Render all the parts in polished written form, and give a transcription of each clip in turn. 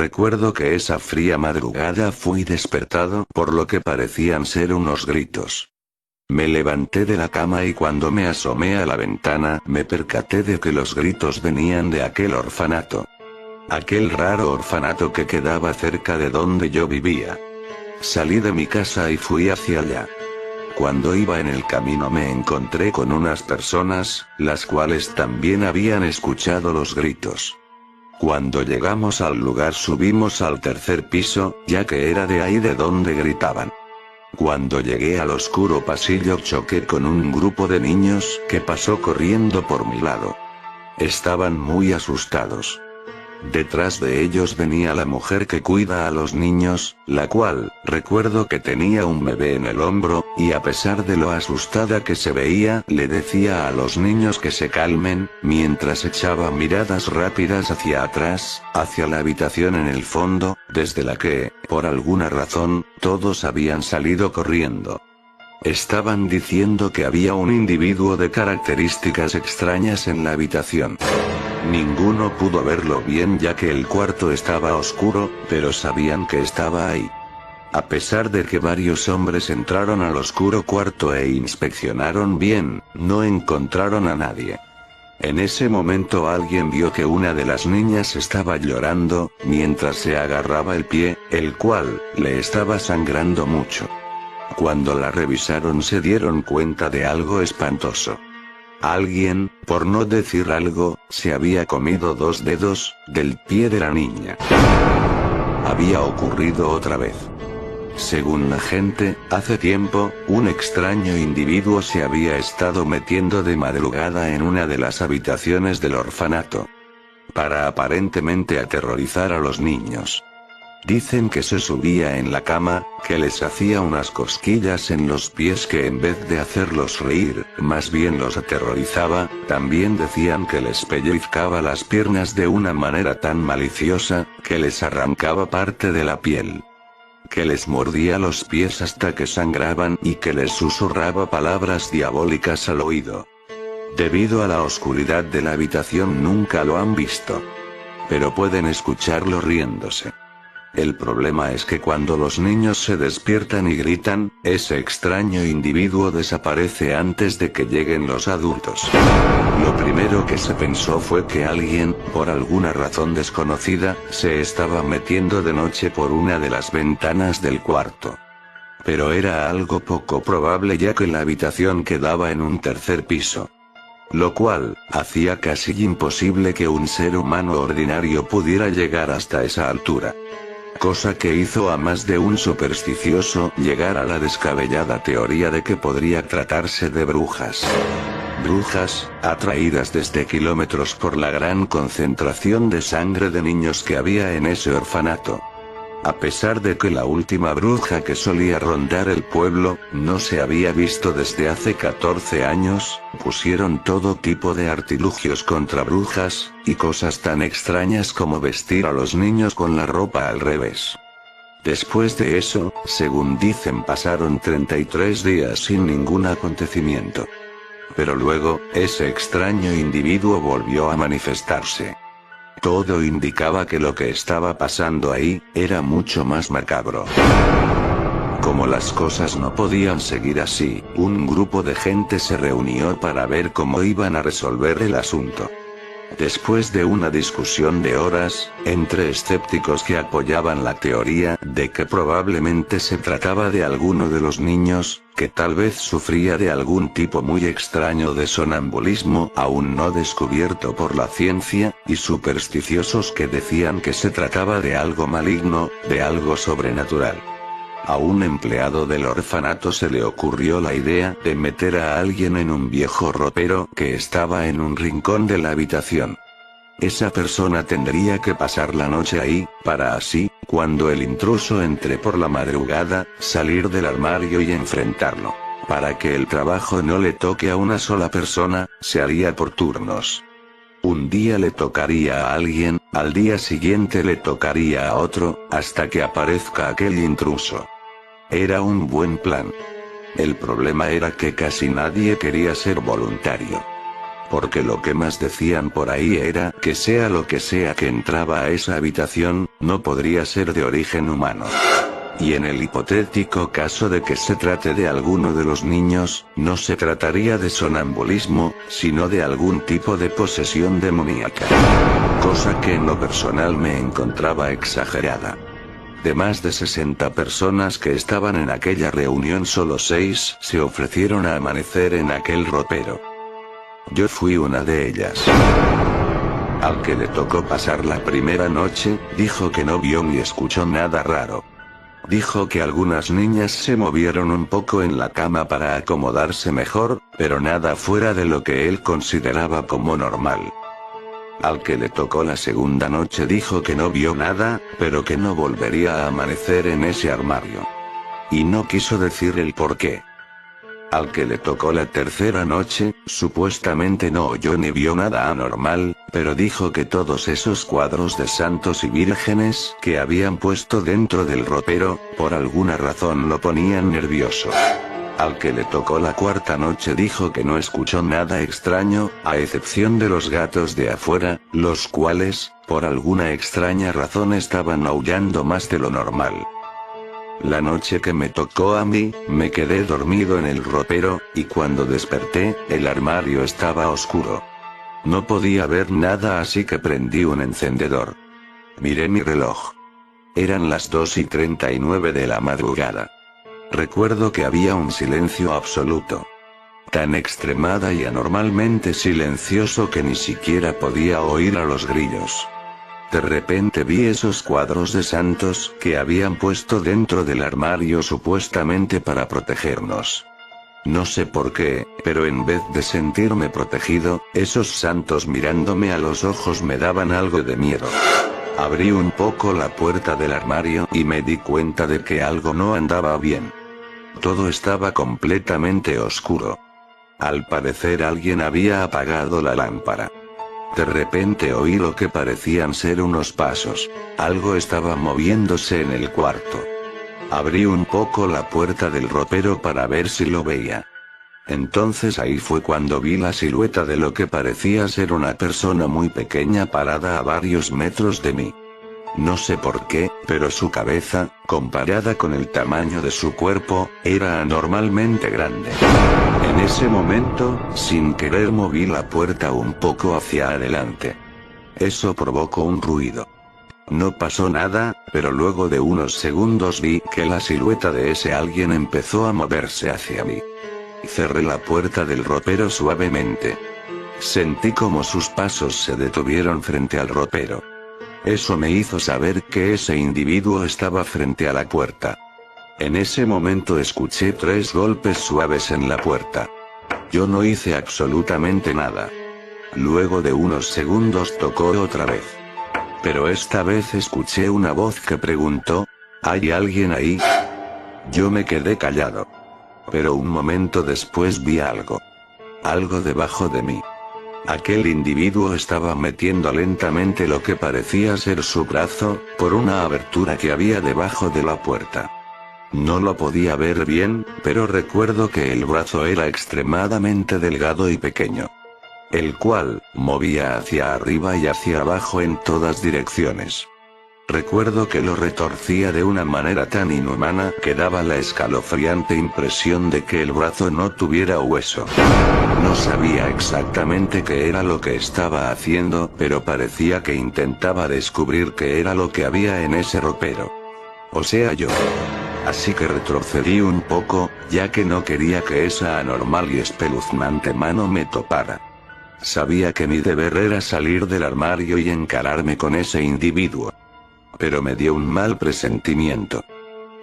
Recuerdo que esa fría madrugada fui despertado por lo que parecían ser unos gritos. Me levanté de la cama y cuando me asomé a la ventana me percaté de que los gritos venían de aquel orfanato. Aquel raro orfanato que quedaba cerca de donde yo vivía. Salí de mi casa y fui hacia allá. Cuando iba en el camino me encontré con unas personas, las cuales también habían escuchado los gritos. Cuando llegamos al lugar subimos al tercer piso, ya que era de ahí de donde gritaban. Cuando llegué al oscuro pasillo choqué con un grupo de niños que pasó corriendo por mi lado. Estaban muy asustados. Detrás de ellos venía la mujer que cuida a los niños, la cual, recuerdo que tenía un bebé en el hombro, y a pesar de lo asustada que se veía, le decía a los niños que se calmen, mientras echaba miradas rápidas hacia atrás, hacia la habitación en el fondo, desde la que, por alguna razón, todos habían salido corriendo. Estaban diciendo que había un individuo de características extrañas en la habitación. Ninguno pudo verlo bien ya que el cuarto estaba oscuro, pero sabían que estaba ahí. A pesar de que varios hombres entraron al oscuro cuarto e inspeccionaron bien, no encontraron a nadie. En ese momento alguien vio que una de las niñas estaba llorando, mientras se agarraba el pie, el cual le estaba sangrando mucho. Cuando la revisaron se dieron cuenta de algo espantoso. Alguien, por no decir algo, se había comido 2 dedos del pie de la niña. Había ocurrido otra vez. Según la gente, hace tiempo, un extraño individuo se había estado metiendo de madrugada en una de las habitaciones del orfanato. Para aparentemente aterrorizar a los niños. Dicen que se subía en la cama, que les hacía unas cosquillas en los pies que en vez de hacerlos reír, más bien los aterrorizaba. También decían que les pellizcaba las piernas de una manera tan maliciosa, que les arrancaba parte de la piel. Que les mordía los pies hasta que sangraban y que les susurraba palabras diabólicas al oído. Debido a la oscuridad de la habitación nunca lo han visto. Pero pueden escucharlo riéndose. El problema es que cuando los niños se despiertan y gritan, ese extraño individuo desaparece antes de que lleguen los adultos. Lo primero que se pensó fue que alguien, por alguna razón desconocida, se estaba metiendo de noche por una de las ventanas del cuarto. Pero era algo poco probable ya que la habitación quedaba en un tercer piso. Lo cual, hacía casi imposible que un ser humano ordinario pudiera llegar hasta esa altura. Cosa que hizo a más de un supersticioso llegar a la descabellada teoría de que podría tratarse de brujas. Brujas, atraídas desde kilómetros por la gran concentración de sangre de niños que había en ese orfanato. A pesar de que la última bruja que solía rondar el pueblo, no se había visto desde hace 14 años, pusieron todo tipo de artilugios contra brujas, y cosas tan extrañas como vestir a los niños con la ropa al revés. Después de eso, según dicen pasaron 33 días sin ningún acontecimiento. Pero luego, ese extraño individuo volvió a manifestarse. Todo indicaba que lo que estaba pasando ahí, era mucho más macabro. Como las cosas no podían seguir así, un grupo de gente se reunió para ver cómo iban a resolver el asunto. Después de una discusión de horas, entre escépticos que apoyaban la teoría de que probablemente se trataba de alguno de los niños, que tal vez sufría de algún tipo muy extraño de sonambulismo aún no descubierto por la ciencia, y supersticiosos que decían que se trataba de algo maligno, de algo sobrenatural. A un empleado del orfanato se le ocurrió la idea de meter a alguien en un viejo ropero que estaba en un rincón de la habitación. Esa persona tendría que pasar la noche ahí, para así, cuando el intruso entre por la madrugada, salir del armario y enfrentarlo. Para que el trabajo no le toque a una sola persona, se haría por turnos. Un día le tocaría a alguien, al día siguiente le tocaría a otro, hasta que aparezca aquel intruso. Era un buen plan. El problema era que casi nadie quería ser voluntario. Porque lo que más decían por ahí era que sea lo que sea que entraba a esa habitación, No podría ser de origen humano. Y en el hipotético caso de que se trate de alguno de los niños, no se trataría de sonambulismo, sino de algún tipo de posesión demoníaca. Cosa que en lo personal me encontraba exagerada. De más de 60 personas que estaban en aquella reunión, solo 6 se ofrecieron a amanecer en aquel ropero. Yo fui una de ellas. Al que le tocó pasar la primera noche, dijo que no vio ni escuchó nada raro. Dijo que algunas niñas se movieron un poco en la cama para acomodarse mejor, pero nada fuera de lo que él consideraba como normal. Al que le tocó la segunda noche dijo que no vio nada, pero que no volvería a amanecer en ese armario. Y no quiso decir el por qué. Al que le tocó la tercera noche, supuestamente no oyó ni vio nada anormal, pero dijo que todos esos cuadros de santos y vírgenes que habían puesto dentro del ropero, por alguna razón lo ponían nervioso. Al que le tocó la cuarta noche dijo que no escuchó nada extraño, a excepción de los gatos de afuera, los cuales, por alguna extraña razón estaban aullando más de lo normal. La noche que me tocó a mí, me quedé dormido en el ropero, y cuando desperté, el armario estaba oscuro. No podía ver nada, así que prendí un encendedor. Miré mi reloj. Eran las 2:39 de la madrugada. Recuerdo que había un silencio absoluto. Tan extremada y anormalmente silencioso que ni siquiera podía oír a los grillos. De repente vi esos cuadros de santos que habían puesto dentro del armario supuestamente para protegernos. No sé por qué, pero en vez de sentirme protegido, esos santos mirándome a los ojos me daban algo de miedo. Abrí un poco la puerta del armario y me di cuenta de que algo no andaba bien. Todo estaba completamente oscuro. Al parecer alguien había apagado la lámpara. De repente oí lo que parecían ser unos pasos. Algo estaba moviéndose en el cuarto. Abrí un poco la puerta del ropero para ver si lo veía. Entonces ahí fue cuando vi la silueta de lo que parecía ser una persona muy pequeña parada a varios metros de mí. No sé por qué, pero su cabeza, comparada con el tamaño de su cuerpo, era anormalmente grande. En ese momento, sin querer moví la puerta un poco hacia adelante. Eso provocó un ruido. No pasó nada, pero luego de unos segundos vi que la silueta de ese alguien empezó a moverse hacia mí. Cerré la puerta del ropero suavemente. Sentí como sus pasos se detuvieron frente al ropero. Eso me hizo saber que ese individuo estaba frente a la puerta. En ese momento escuché 3 golpes suaves en la puerta. Yo no hice absolutamente nada. Luego de unos segundos tocó otra vez. Pero esta vez escuché una voz que preguntó, ¿hay alguien ahí? Yo me quedé callado. Pero un momento después vi algo. Algo debajo de mí. Aquel individuo estaba metiendo lentamente lo que parecía ser su brazo, por una abertura que había debajo de la puerta. No lo podía ver bien, pero recuerdo que el brazo era extremadamente delgado y pequeño. El cual, movía hacia arriba y hacia abajo en todas direcciones. Recuerdo que lo retorcía de una manera tan inhumana que daba la escalofriante impresión de que el brazo no tuviera hueso. No sabía exactamente qué era lo que estaba haciendo, pero parecía que intentaba descubrir qué era lo que había en ese ropero. O sea, yo. Así que retrocedí un poco, ya que no quería que esa anormal y espeluznante mano me topara. Sabía que mi deber era salir del armario y encararme con ese individuo. Pero me dio un mal presentimiento.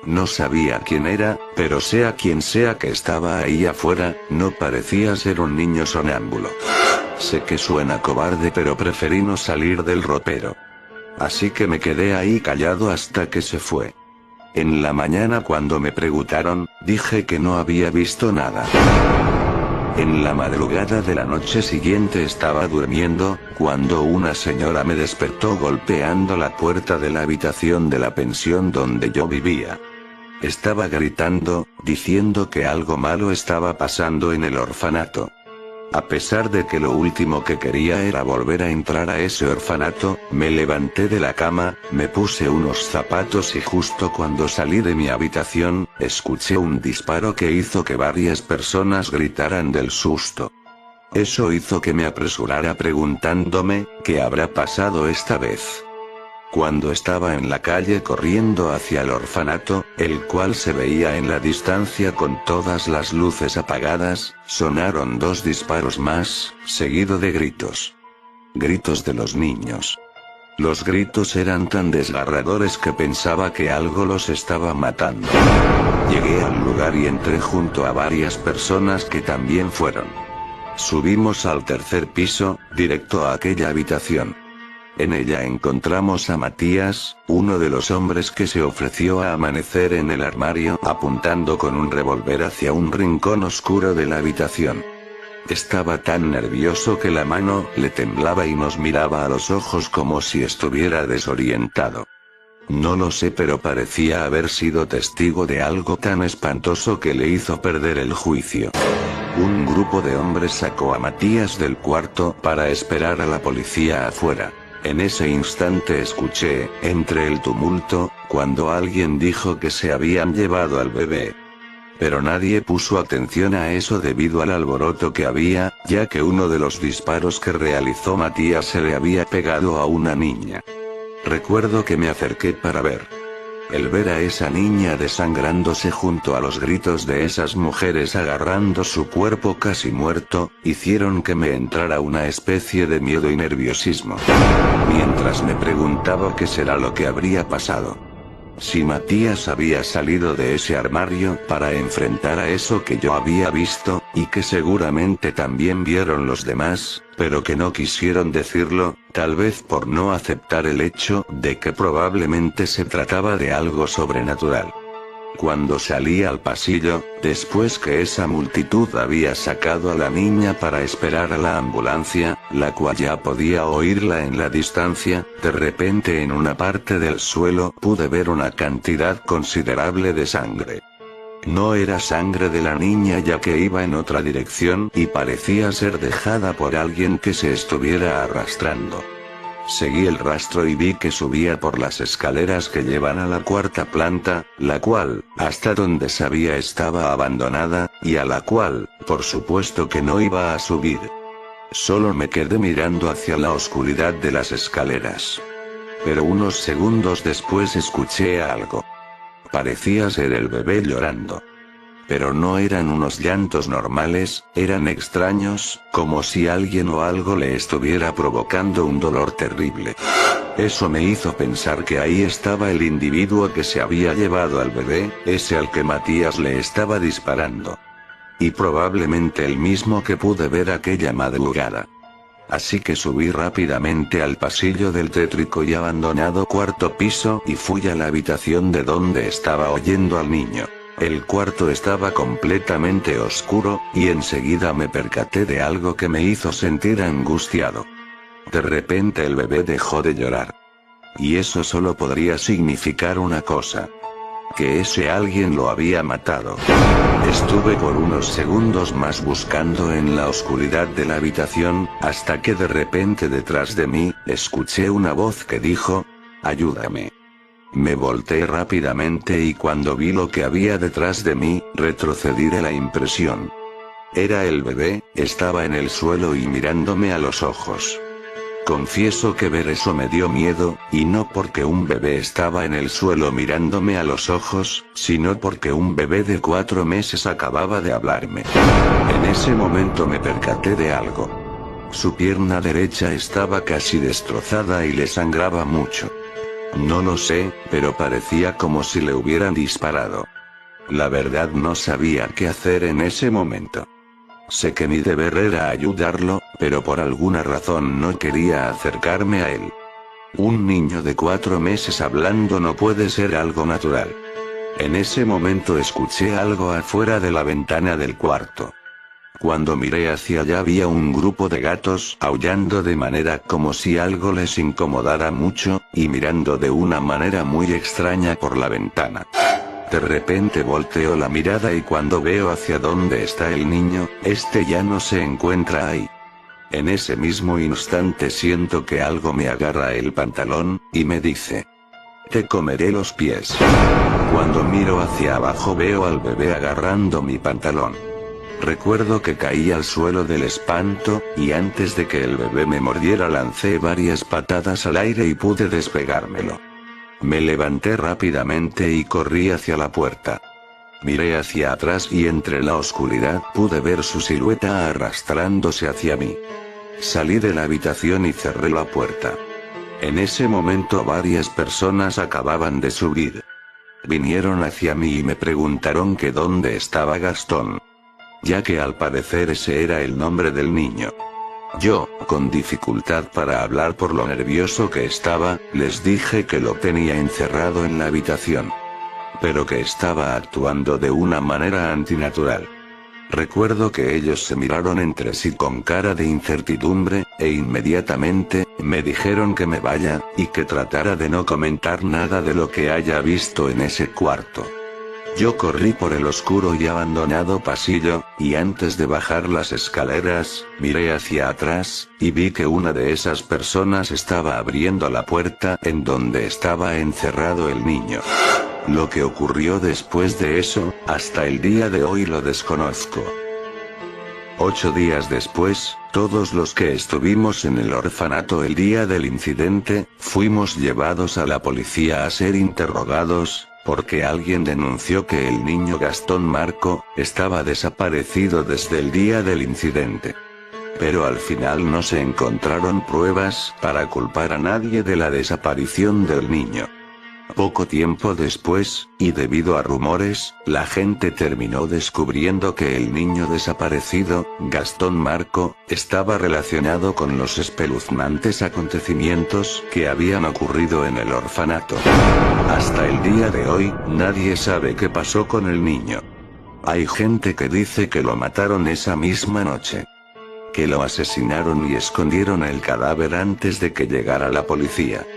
No sabía quién era, pero sea quien sea que estaba ahí afuera, no parecía ser un niño sonámbulo. Sé que suena cobarde, pero preferí no salir del ropero. Así que me quedé ahí callado hasta que se fue. En la mañana cuando me preguntaron, dije que no había visto nada. En la madrugada de la noche siguiente estaba durmiendo, cuando una señora me despertó golpeando la puerta de la habitación de la pensión donde yo vivía. Estaba gritando, diciendo que algo malo estaba pasando en el orfanato. A pesar de que lo último que quería era volver a entrar a ese orfanato, me levanté de la cama, me puse unos zapatos y justo cuando salí de mi habitación, escuché un disparo que hizo que varias personas gritaran del susto. Eso hizo que me apresurara preguntándome, ¿qué habrá pasado esta vez? Cuando estaba en la calle corriendo hacia el orfanato, el cual se veía en la distancia con todas las luces apagadas, sonaron 2 disparos más, seguido de gritos. Gritos de los niños. Los gritos eran tan desgarradores que pensaba que algo los estaba matando. Llegué al lugar y entré junto a varias personas que también fueron. Subimos al 3er piso, directo a aquella habitación. En ella encontramos a Matías, uno de los hombres que se ofreció a amanecer en el armario, apuntando con un revólver hacia un rincón oscuro de la habitación. Estaba tan nervioso que la mano le temblaba y nos miraba a los ojos como si estuviera desorientado. No lo sé, pero parecía haber sido testigo de algo tan espantoso que le hizo perder el juicio. Un grupo de hombres sacó a Matías del cuarto para esperar a la policía afuera. En ese instante escuché, entre el tumulto, cuando alguien dijo que se habían llevado al bebé. Pero nadie puso atención a eso debido al alboroto que había, ya que uno de los disparos que realizó Matías se le había pegado a una niña. Recuerdo que me acerqué para ver. El ver a esa niña desangrándose junto a los gritos de esas mujeres agarrando su cuerpo casi muerto, hicieron que me entrara una especie de miedo y nerviosismo. Mientras me preguntaba qué será lo que habría pasado. Si Matías había salido de ese armario para enfrentar a eso que yo había visto, y que seguramente también vieron los demás, pero que no quisieron decirlo, tal vez por no aceptar el hecho de que probablemente se trataba de algo sobrenatural. Cuando salí al pasillo, después que esa multitud había sacado a la niña para esperar a la ambulancia, la cual ya podía oírla en la distancia, de repente en una parte del suelo pude ver una cantidad considerable de sangre. No era sangre de la niña ya que iba en otra dirección y parecía ser dejada por alguien que se estuviera arrastrando. Seguí el rastro y vi que subía por las escaleras que llevan a la 4ª planta, la cual, hasta donde sabía estaba abandonada, y a la cual, por supuesto que no iba a subir. Solo me quedé mirando hacia la oscuridad de las escaleras. Pero unos segundos después escuché algo. Parecía ser el bebé llorando. Pero no eran unos llantos normales, eran extraños, como si alguien o algo le estuviera provocando un dolor terrible. Eso me hizo pensar que ahí estaba el individuo que se había llevado al bebé, ese al que Matías le estaba disparando. Y probablemente el mismo que pude ver aquella madrugada. Así que subí rápidamente al pasillo del tétrico y abandonado 4º piso y fui a la habitación de donde estaba oyendo al niño. El cuarto estaba completamente oscuro, y enseguida me percaté de algo que me hizo sentir angustiado. De repente el bebé dejó de llorar. Y eso solo podría significar una cosa. Que ese alguien lo había matado. Estuve por unos segundos más buscando en la oscuridad de la habitación, hasta que de repente detrás de mí, escuché una voz que dijo, «Ayúdame». Me volteé rápidamente y cuando vi lo que había detrás de mí, retrocedí de la impresión. Era el bebé, estaba en el suelo y mirándome a los ojos. Confieso que ver eso me dio miedo, y no porque un bebé estaba en el suelo mirándome a los ojos, sino porque un bebé de 4 meses acababa de hablarme. En ese momento me percaté de algo. Su pierna derecha estaba casi destrozada y le sangraba mucho. No lo sé, pero parecía como si le hubieran disparado. La verdad no sabía qué hacer en ese momento. Sé que mi deber era ayudarlo, pero por alguna razón no quería acercarme a él. Un niño de 4 meses hablando no puede ser algo natural. En ese momento escuché algo afuera de la ventana del cuarto. Cuando miré hacia allá había un grupo de gatos aullando de manera como si algo les incomodara mucho, y mirando de una manera muy extraña por la ventana. De repente volteo la mirada y cuando veo hacia dónde está el niño, este ya no se encuentra ahí. En ese mismo instante siento que algo me agarra el pantalón, y me dice: te comeré los pies. Cuando miro hacia abajo veo al bebé agarrando mi pantalón. Recuerdo que caí al suelo del espanto, y antes de que el bebé me mordiera lancé varias patadas al aire y pude despegármelo. Me levanté rápidamente y corrí hacia la puerta. Miré hacia atrás y entre la oscuridad pude ver su silueta arrastrándose hacia mí. Salí de la habitación y cerré la puerta. En ese momento varias personas acababan de subir. Vinieron hacia mí y me preguntaron que dónde estaba Gastón, ya que al parecer ese era el nombre del niño. Yo, con dificultad para hablar por lo nervioso que estaba, les dije que lo tenía encerrado en la habitación, pero que estaba actuando de una manera antinatural. Recuerdo que ellos se miraron entre sí con cara de incertidumbre, e inmediatamente, me dijeron que me vaya, y que tratara de no comentar nada de lo que haya visto en ese cuarto. Yo corrí por el oscuro y abandonado pasillo, y antes de bajar las escaleras, miré hacia atrás, y vi que una de esas personas estaba abriendo la puerta en donde estaba encerrado el niño. Lo que ocurrió después de eso, hasta el día de hoy lo desconozco. 8 días después, todos los que estuvimos en el orfanato el día del incidente, fuimos llevados a la policía a ser interrogados, porque alguien denunció que el niño Gastón Marco estaba desaparecido desde el día del incidente. Pero al final no se encontraron pruebas para culpar a nadie de la desaparición del niño. Poco tiempo después, y debido a rumores, la gente terminó descubriendo que el niño desaparecido, Gastón Marco, estaba relacionado con los espeluznantes acontecimientos que habían ocurrido en el orfanato. Hasta el día de hoy, nadie sabe qué pasó con el niño. Hay gente que dice que lo mataron esa misma noche, que lo asesinaron y escondieron el cadáver antes de que llegara la policía,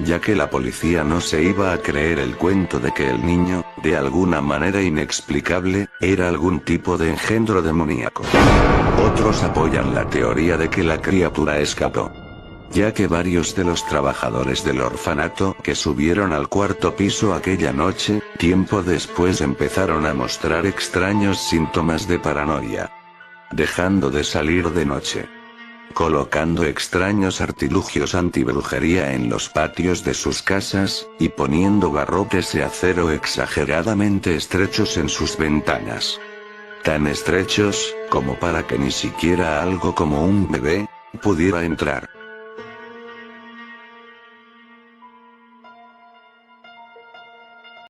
ya que la policía no se iba a creer el cuento de que el niño, de alguna manera inexplicable, era algún tipo de engendro demoníaco. Otros apoyan la teoría de que la criatura escapó, ya que varios de los trabajadores del orfanato que subieron al cuarto piso aquella noche, tiempo después empezaron a mostrar extraños síntomas de paranoia, dejando de salir de noche, colocando extraños artilugios antibrujería en los patios de sus casas, y poniendo barrotes de acero exageradamente estrechos en sus ventanas. Tan estrechos, como para que ni siquiera algo como un bebé pudiera entrar.